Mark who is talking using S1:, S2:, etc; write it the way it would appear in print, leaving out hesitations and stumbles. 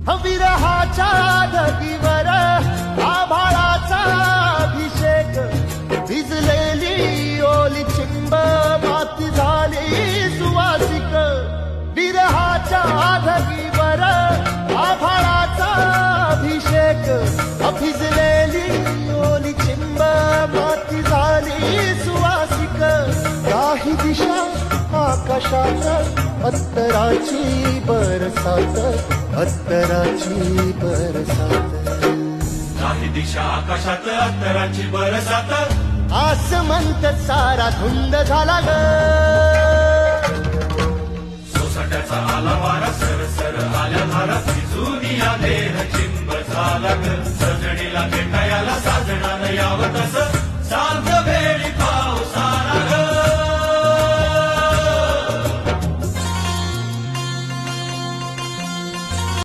S1: विरहाच्या ढगीवर आभाळाचा अभिषेक, भिजलेली ओली चिंब माती झाली सुवासिक. विरहाच्या ढगीवर आभाळाचा अभिषेक, भिजलेली ओली चिंब माती झाली सुवासिक. काही दिशा आकाशात अत्तराची बरसात, अत्तराची बरसात.
S2: काही दिशा आकाशात अत्तराची बरसात.
S1: आसमंत सारा धुंद झाला ग,
S2: सोसाट्याचा आला वारा, सरसर आल्या धारा, भिजून या देह चिंब झाला ग.